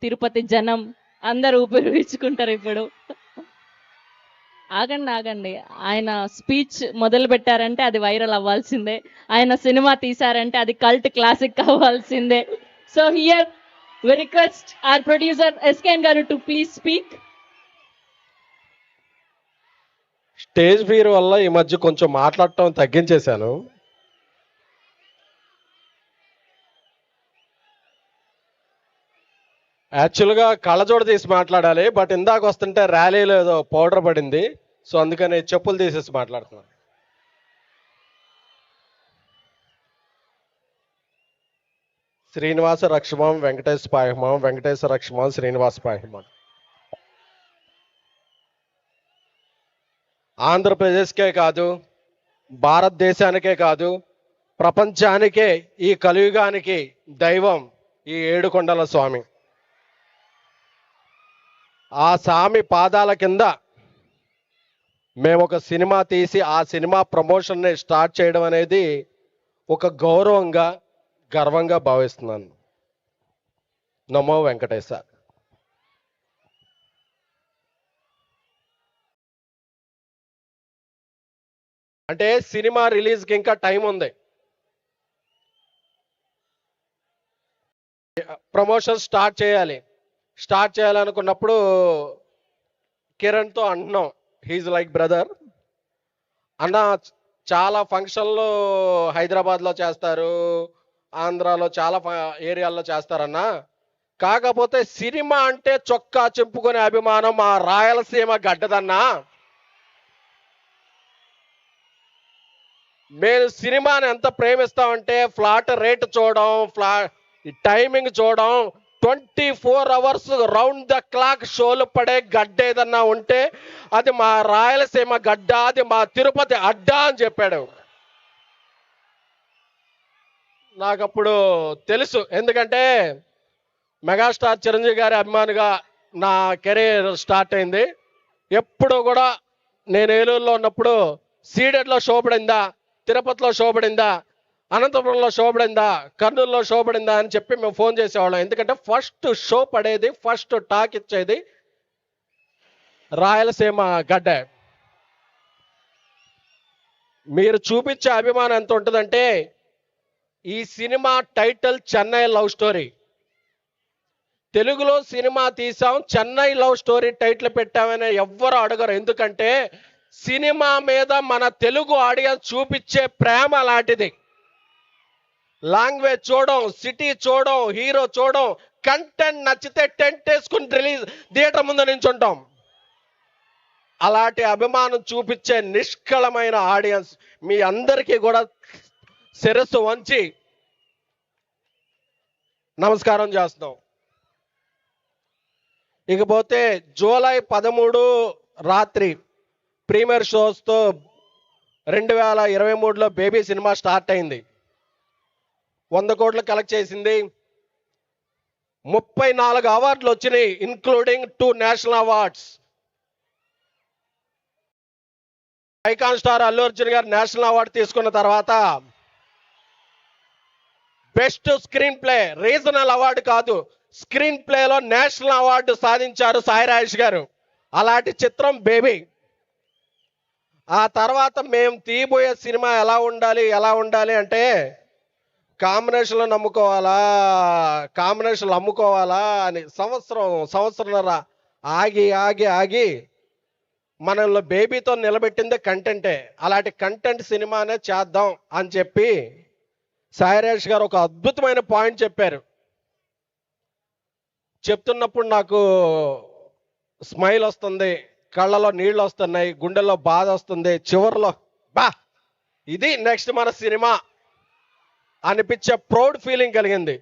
తిరుపతి జనం అందరూ ఊపిరి పీల్చుకుంటారు ఇప్పుడు. ఆగండి ఆగండి, ఆయన స్పీచ్ మొదలు పెట్టారంటే అది వైరల్ అవ్వాల్సిందే, ఆయన సినిమా తీశారంటే అది కల్ట్ క్లాసిక్ అవ్వాల్సిందే. So here we request our producer SKN గారు to please speak. Stage fear వల్ల ఈ మధ్య కొంచెం మాట్లాడటం తగ్గించేశాను. యాక్చువల్గా కళ్ళజోడు తీసి మాట్లాడాలి, బట్ ఇందాక వస్తుంటే ర్యాలీలో ఏదో పౌడర్ పడింది, సో అందుకని చెప్పులు తీసేసి మాట్లాడుతున్నాను. శ్రీనివాస రక్షమం వెంకటేశ పాయమం, వెంకటేశ రక్షమం శ్రీనివాస పాయమం. ఆంధ్రప్రదేశ్కే కాదు, భారతదేశానికే కాదు, ప్రపంచానికే, ఈ కలియుగానికి దైవం ఈ ఏడుకొండల స్వామి. ఆ స్వామి పాదాల కింద మేము ఒక సినిమా తీసి ఆ సినిమా ప్రమోషన్ని స్టార్ట్ చేయడం అనేది ఒక గౌరవంగా, గర్వంగా భావిస్తున్నాను. నమో వెంకటేశ. అంటే సినిమా రిలీజ్కి ఇంకా టైం ఉంది. ప్రమోషన్ స్టార్ట్ చేయాలనుకున్నప్పుడు కిరణ్తో అంటున్నాం, హీజ్ లైక్ బ్రదర్ అన్న, చాలా ఫంక్షన్లు హైదరాబాద్లో చేస్తారు, ఆంధ్రాలో చాలా ఏరియాల్లో చేస్తారన్నా, కాకపోతే సినిమా అంటే చొక్కా చెప్పుకునే అభిమానం మా రాయలసీమ గడ్డదన్నా. మేము సినిమాని ఎంత ప్రేమిస్తామంటే ఫ్లాట్ రేట్ చూడడం, టైమింగ్ చూడడం, 24 hours రౌండ్ ద క్లాక్ షోలు పడే గడ్డ ఏదన్నా ఉంటే అది మా రాయలసీమ గడ్డ, అది మా తిరుపతి అడ్డా అని చెప్పాడు. నాకు అప్పుడు తెలుసు, ఎందుకంటే మెగాస్టార్ చిరంజీవి గారి అభిమానిగా నా కెరీర్ స్టార్ట్ అయింది. ఎప్పుడు కూడా నేను ఏలూరులో ఉన్నప్పుడు సీడెడ్లో షో పడిందా, తిరుపతిలో షో పడిందా, అనంతపురంలో షో పడిందా, కర్నూలులో షో పడిందా అని చెప్పి మేము ఫోన్ చేసేవాళ్ళం. ఎందుకంటే ఫస్ట్ షో పడేది, ఫస్ట్ టాక్ ఇచ్చేది రాయలసీమ గడ్డ. మీరు చూపించే అభిమానం ఎంత ఉంటుందంటే, ఈ cinema title Chennai love story. తెలుగులో సినిమా తీసాం, చెన్నై లవ్ స్టోరీ టైటిల్ పెట్టామని ఎవ్వరు అడగరు. ఎందుకంటే సినిమా మీద మన తెలుగు ఆడియన్స్ చూపించే ప్రేమ లాంటిది. లాంగ్వేజ్ చూడడం, సిటీ చూడడం, హీరో చూడడం, కంటెంట్ నచ్చితే టెంట్ వేసుకుని రిలీజ్ థియేటర్ ముందు నించుంటాం. అలాంటి అభిమానం చూపించే నిష్కళమైన ఆడియన్స్ మీ అందరికీ కూడా శిరస్సు వంచి నమస్కారం చేస్తున్నాం. ఇకపోతే జూలై 13 రాత్రి ప్రీమియర్ షోస్తో 2023లో బేబీ సినిమా స్టార్ట్ అయింది. 100 కోట్లు కలెక్ట్ చేసింది. 34 అవార్డులు వచ్చినాయి, including 2 national awards. Icon star Allu Arjun గారు నేషనల్ అవార్డు తీసుకున్న తర్వాత best screen play, regional award కాదు, స్క్రీన్ ప్లేలో నేషనల్ అవార్డు సాధించారు సాయి రాజేష్ గారు. అలాంటి చిత్రం బేబీ. ఆ తర్వాత మేము తీయబోయే సినిమా ఎలా ఉండాలి అంటే, కాంబినేషన్లు అమ్ముకోవాలా అని సంవత్సరంన్నర ఆగి మనల్ని బేబీతో నిలబెట్టిందే కంటెంటే. అలాంటి కంటెంట్ సినిమానే చేద్దాం అని చెప్పి సాయిరాజ్ గారు ఒక అద్భుతమైన పాయింట్ చెప్పారు. చెప్తున్నప్పుడు నాకు స్మైల్ వస్తుంది, కళ్ళలో నీళ్ళు వస్తున్నాయి, గుండెల్లో బాధ వస్తుంది, చివరిలో ఇది నెక్స్ట్ మన సినిమా అనిపించే ప్రౌడ్ ఫీలింగ్ కలిగింది.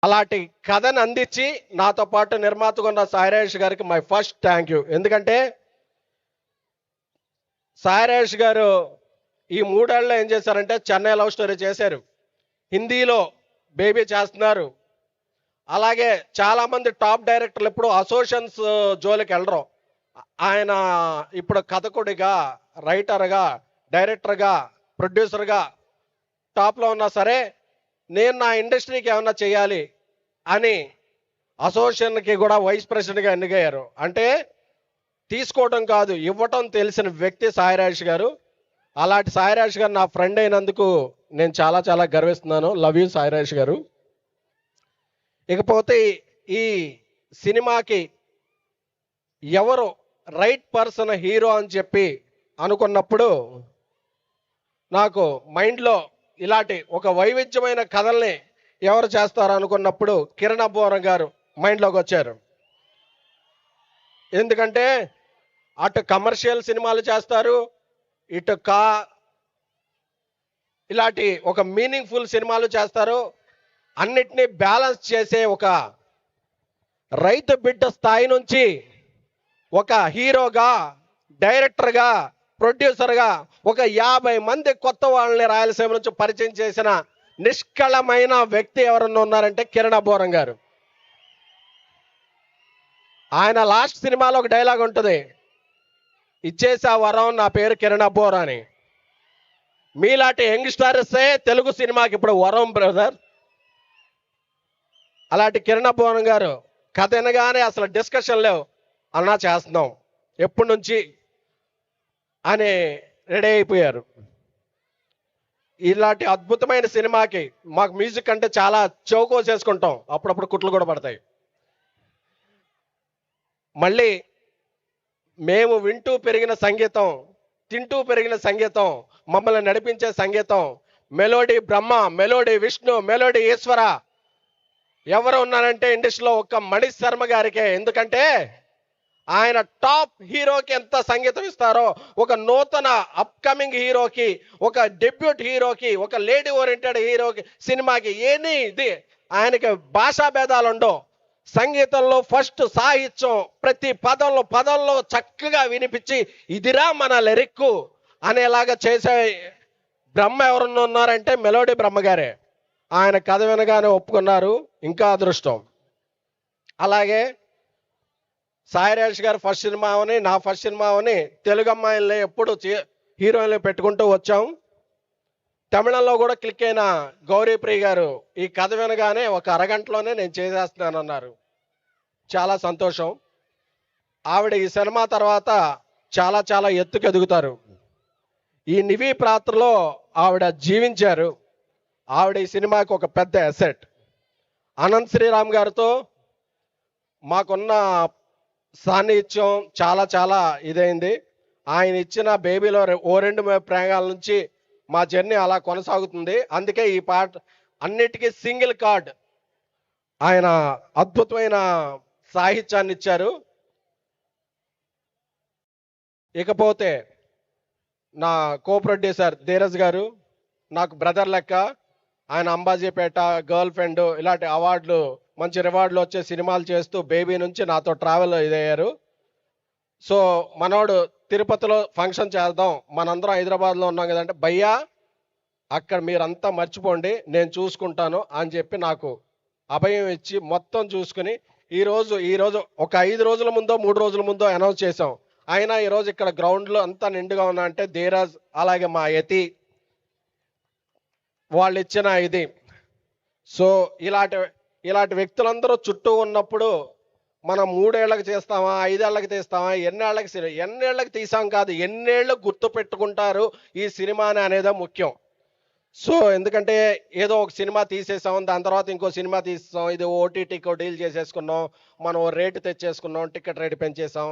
అలాంటి కథను అందించి నాతో పాటు నిర్మాతగా ఉన్న సాయిరాజ్ గారికి మై ఫస్ట్ థ్యాంక్ యూ. ఎందుకంటే సాయిరాజ్ గారు ఈ 3 ఏళ్ళలో ఏం చేశారంటే, చెన్నై లవ్ స్టోరీ చేశారు, హిందీలో బేబీ చేస్తున్నారు. అలాగే చాలామంది టాప్ డైరెక్టర్లు ఎప్పుడు అసోసియేషన్స్ జోలికి వెళ్ళరు. ఆయన ఇప్పుడు కథకుడిగా, రైటర్గా, డైరెక్టర్గా, ప్రొడ్యూసర్గా టాప్లో ఉన్నా సరే, నేను నా ఇండస్ట్రీకి ఏమన్నా చేయాలి, అని అసోసియేషన్కి కూడా వైస్ ప్రెసిడెంట్గా ఎన్నికయ్యారు. అంటే తీసుకోవడం కాదు, ఇవ్వటం తెలిసిన వ్యక్తి సాయిరాజ్ గారు. అలాంటి సాయిరాజ్ గారు నా ఫ్రెండ్ అయినందుకు నేను చాలా చాలా గర్విస్తున్నాను. లవ్ యూ సాయిరాజ్ గారు. ఇకపోతే ఈ సినిమాకి ఎవరు రైట్ పర్సన్ హీరో అని చెప్పి అనుకున్నప్పుడు నాకు మైండ్లో ఇలాంటి ఒక వైవిధ్యమైన కథల్ని ఎవరు చేస్తారు అనుకున్నప్పుడు కిరణ్ అబ్బోరం గారు మైండ్లోకి వచ్చారు. ఎందుకంటే అటు కమర్షియల్ సినిమాలు చేస్తారు, ఇటు ఇలాంటి ఒక మీనింగ్ఫుల్ సినిమాలు చేస్తారు. అన్నిటినీ బ్యాలెన్స్ చేసే ఒక రైతు బిడ్డ స్థాయి నుంచి ఒక హీరోగా, డైరెక్టర్గా, ప్రొడ్యూసర్గా ఒక 50 మంది కొత్త వాళ్ళని రాయలసీమ నుంచి పరిచయం చేసిన నిష్కళమైన వ్యక్తి ఎవరన్నా ఉన్నారంటే కిరణ్ అబ్బోరం గారు. ఆయన లాస్ట్ సినిమాలో ఒక డైలాగ్ ఉంటుంది, ఇచ్చేసా వరం నా పేరు కిరణ్ అబ్బోరం అని. మీలాంటి యంగ్స్టర్సే తెలుగు సినిమాకి ఇప్పుడు వరం బ్రదర్. అలాంటి కిరణ్ అబ్బోరం గారు కథ వినగానే అసలు డిస్కషన్ లేవు, అన్నా చేస్తున్నాం ఎప్పటి నుంచి అని రెడీ అయిపోయారు. ఇలాంటి అద్భుతమైన సినిమాకి మాకు మ్యూజిక్ అంటే చాలా చౌకోసేసుకుంటాం, అప్పుడప్పుడు కుట్లు కూడా పడతాయి. మళ్ళీ మేము వింటూ పెరిగిన సంగీతం, తింటూ పెరిగిన సంగీతం, మమ్మల్ని నడిపించే సంగీతం, మెలోడీ బ్రహ్మ, మెలోడీ విష్ణు, మెలోడీ ఈశ్వర. ఎవరు ఉన్నారంటే ఇండస్ట్రీలో ఒక్క మణి శర్మ గారికే. ఎందుకంటే ఆయన టాప్ హీరోకి ఎంత సంగీతం ఇస్తారో, ఒక నూతన అప్కమింగ్ హీరోకి, ఒక డెబ్యూట్ హీరోకి, ఒక లేడీ ఓరియంటెడ్ హీరోకి, సినిమాకి ఇది ఆయనకి భాషా భేదాలు ఉండవు. సంగీతంలో ఫస్ట్ సాహిత్యం ప్రతి పదంలో చక్కగా వినిపించి ఇదిరా మన లిరిక్కు అనేలాగా చేసే బ్రహ్మ ఎవరన్నా ఉన్నారంటే మెలోడీ బ్రహ్మగారే. ఆయన కథ వినగానే ఒప్పుకున్నారు, ఇంకా అదృష్టం. అలాగే సాయిరాజ్ గారు ఫస్ట్ సినిమా అని, నా ఫస్ట్ సినిమా అని తెలుగు అమ్మాయిల్ని ఎప్పుడు హీరోయిన్లు పెట్టుకుంటూ వచ్చాం. తమిళంలో కూడా క్లిక్ అయిన గౌరీప్రియ గారు ఈ కథ వినగానే ఒక అరగంటలోనే నేను చేసేస్తున్నాను అన్నారు. చాలా సంతోషం. ఆవిడ ఈ సినిమా తర్వాత చాలా చాలా ఎత్తుకు ఎదుగుతారు. ఈ నివి పాత్రలో ఆవిడ జీవించారు. ఆవిడ ఈ సినిమాకి ఒక పెద్ద అసెట్. అనంత్ శ్రీరామ్ గారితో మాకున్న సాన్నిహిత్యం చాలా చాలా ఇదైంది. ఆయన ఇచ్చిన బేబీలో ఓ రెండు ప్రయోగాల నుంచి మా జర్నీ అలా కొనసాగుతుంది. అందుకే ఈ పాట అన్నిటికీ సింగిల్ కార్డ్ ఆయన అద్భుతమైన సాహిత్యాన్ని ఇచ్చారు. ఇకపోతే నా కో ప్రొడ్యూసర్ ధీరజ్ గారు నాకు బ్రదర్ లెక్క. ఆయన అంబాజీపేట, గర్ల్ ఫ్రెండ్ ఇలాంటి అవార్డులు, మంచి రివార్డులు వచ్చే సినిమాలు చేస్తూ బేబీ నుంచి నాతో ట్రావెల్ ఇదయ్యారు. సో మనోడు తిరుపతిలో ఫంక్షన్ చేద్దాం, మనందరం హైదరాబాద్లో ఉన్నాం కదంటే, భయ్యా అక్కడ మీరంతా మర్చిపోండి, నేను చూసుకుంటాను అని చెప్పి నాకు అభయం ఇచ్చి మొత్తం చూసుకుని ఈరోజు ఒక 5 రోజుల ముందో 3 రోజుల ముందో అనౌన్స్ చేసాం. అయినా ఈరోజు ఇక్కడ గ్రౌండ్లో అంతా నిండుగా ఉన్నా అంటే ధీరజ్, అలాగే మా యతి వాళ్ళు ఇచ్చిన ఇది. సో ఇలాంటి వ్యక్తులందరూ చుట్టూ ఉన్నప్పుడు మనం 3 ఏళ్ళకి చేస్తామా, 5 ఏళ్ళకి తీస్తామా, ఎన్నేళ్ళకి తీసాం కాదు, ఎన్నేళ్ళు గుర్తు పెట్టుకుంటారు ఈ సినిమాని అనేదే ముఖ్యం. సో ఎందుకంటే ఏదో ఒక సినిమా తీసేసాం, దాని తర్వాత ఇంకో సినిమా తీసేసాం, ఇది ఓటీటీకో డీల్ చేసేసుకున్నాం, మనం రేటు తెచ్చేసుకున్నాం, టికెట్ రేటు పెంచేసాం,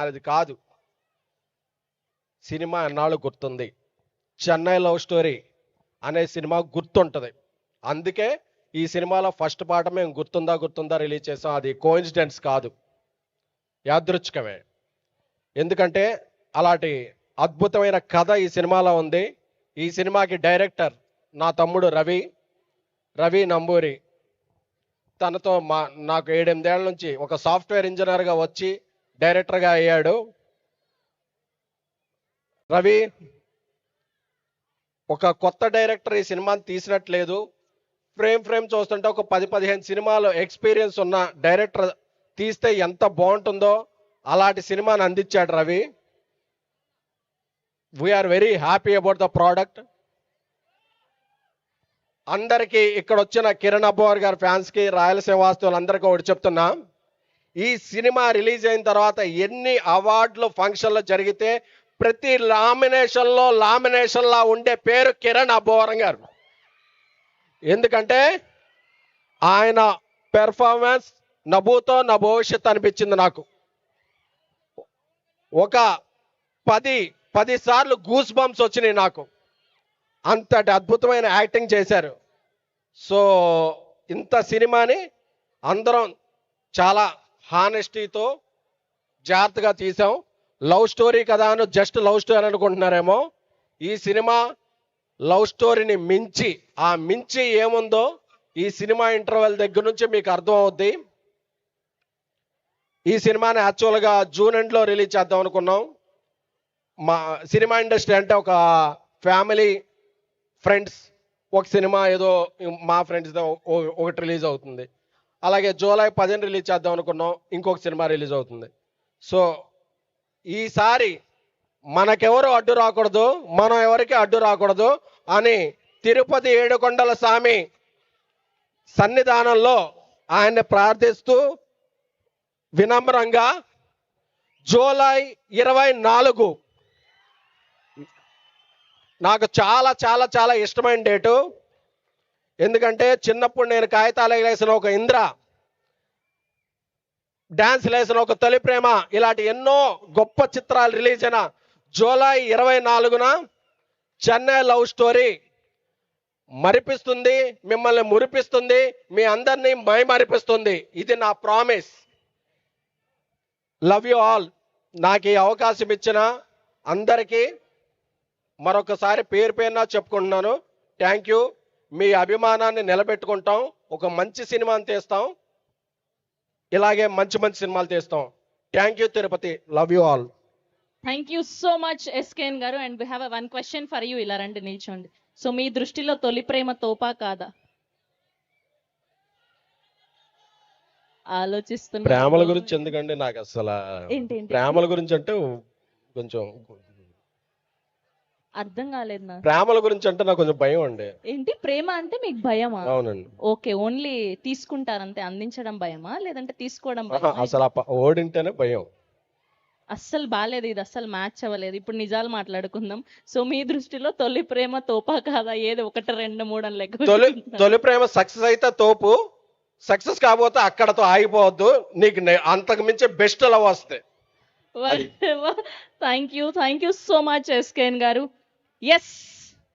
అది కాదు. సినిమా ఎన్నాళ్ళు గుర్తుంది. చెన్నై లవ్ స్టోరీ అనే సినిమా గుర్తుంటుంది. అందుకే ఈ సినిమాలో ఫస్ట్ పాట మేము గుర్తుందా రిలీజ్ చేసాం. అది కోఇన్సిడెన్స్ కాదు, యాదృచ్ఛికమే. ఎందుకంటే అలాంటి అద్భుతమైన కథ ఈ సినిమాలో ఉంది. ఈ సినిమాకి డైరెక్టర్ నా తమ్ముడు రవి నంబూరి. తనతో నాకు 7-8 ఏళ్ళ నుంచి ఒక సాఫ్ట్వేర్ ఇంజనీర్గా వచ్చి డైరెక్టర్గా అయ్యాడు. రవి ఒక కొత్త డైరెక్టర్ ఈ సినిమాని తీసినట్లేదు. ఫ్రేమ్ చూస్తుంటే ఒక 10-15 సినిమాలు ఎక్స్పీరియన్స్ ఉన్న డైరెక్టర్ తీస్తే ఎంత బాగుంటుందో అలాంటి సినిమాని అందించాడు Ravi. We are very happy about the product. అందరికీ ఇక్కడ వచ్చిన కిరణ్ అబ్బోర్ గారి ఫ్యాన్స్కి రాయలసీమ వాస్తువులందరికీ ఒకటి చెప్తున్నా, ఈ సినిమా రిలీజ్ అయిన తర్వాత ఎన్ని అవార్డులు ఫంక్షన్లు జరిగితే ప్రతి లామినేషన్లా ఉండే పేరు కిరణ్ అబ్బోవరం గారు. ఎందుకంటే ఆయన పెర్ఫార్మెన్స్ నభూతో నా భవిష్యత్ అనిపించింది నాకు. ఒక 10 సార్లు గూస్ బంప్స్ వచ్చినాయి నాకు, అంతటి అద్భుతమైన యాక్టింగ్ చేశారు. సో ఇంత సినిమాని అందరం చాలా హానెస్టీతో జాగ్రత్తగా తీసాం. లవ్ స్టోరీ కదా అని జస్ట్ లవ్ స్టోరీ అనుకుంటున్నారేమో, ఈ సినిమా లవ్ స్టోరీని మించి ఏముందో ఈ సినిమా ఇంటర్వెల్ దగ్గర నుంచి మీకు అర్థం అవుద్ది. ఈ సినిమాని యాక్చువల్గా జూన్ ఎండ్లో రిలీజ్ చేద్దాం అనుకున్నాం. మా సినిమా ఇండస్ట్రీ అంటే ఒక ఫ్యామిలీ ఫ్రెండ్స్ ఒక సినిమా ఏదో మా ఫ్రెండ్స్తో ఒకటి రిలీజ్ అవుతుంది. అలాగే జూలై 10 రిలీజ్ చేద్దాం అనుకున్నాం, ఇంకొక సినిమా రిలీజ్ అవుతుంది. సో ఈసారి మనకెవరు అడ్డు రాకూడదు, మనం ఎవరికి అడ్డు రాకూడదు అని తిరుపతి ఏడుకొండల స్వామి సన్నిధానంలో ఆయన్ని ప్రార్థిస్తూ వినమ్రంగా జూలై 24 నాకు చాలా చాలా చాలా ఇష్టమైన డేటు. ఎందుకంటే చిన్నప్పుడు నేను కాగితాలు వేసిన ఒక ఇంద్ర, డాన్స్ వేసిన ఒక తొలి ప్రేమ, ఇలాంటి ఎన్నో గొప్ప చిత్రాలు రిలీజ్ అయిన జూలై 24న చెన్నై లవ్ స్టోరీ మరిపిస్తుంది, మిమ్మల్ని మురిపిస్తుంది, మీ అందరినీ మైమరిపిస్తుంది. ఇది నా ప్రామిస్. Love you all. నాకు ఈ అవకాశం ఇచ్చిన అందరికీ మరొకసారి పేరున చెప్పుకుంటున్నాను, థ్యాంక్ యూ. మీ అభిమానాన్ని నిలబెట్టుకుంటాం, ఒక మంచి సినిమాని తీస్తాం, ఇలాగే మంచి సినిమాలు తీస్తాం. Thank you Tirupati. Love you all. Thank you so much SKN గారు. And we have one question for you. ఇలా రండి, నిల్చోండి. సో మీ దృష్టిలో తొలి ప్రేమ తోపా కాదా? ఆలోచిస్తున్నా. ప్రేమల గురించి ఎందుకంటే నాకు అసలు ప్రేమల గురించి అంటే కొంచెం అర్థం కాలేదు నాకు. ప్రేమల గురించి అంటే నాకు కొంచెం భయం అండి. ఏంటి ప్రేమ అంటే మీకు భయమా? అవునండి. ఓకే, ఓన్లీ తీసుకుంటారంతే, అందించడం భయమా లేదంటే తీసుకోవడం? అసలు ఓడింటేనే భయం. అస్సలు బాలేదు, ఇది అస్సలు మ్యాచ్ అవ్వలేదు. ఇప్పుడు నిజాలు మాట్లాడుకుందాం. సో మీ దృష్టిలో తొలి ప్రేమ తోపా కాదా? ఏదో 1, 2, 3 అని లెక్క. తొలి ప్రేమ సక్సెస్ అయితే తోపు, సక్సెస్ కాబోతే అక్కడతో ఆగిపోవద్దు, నీకు అంతకు మించి బెస్ట్ లవ్ వస్తాయి. Thank you so much SKN గారు. ఎస్.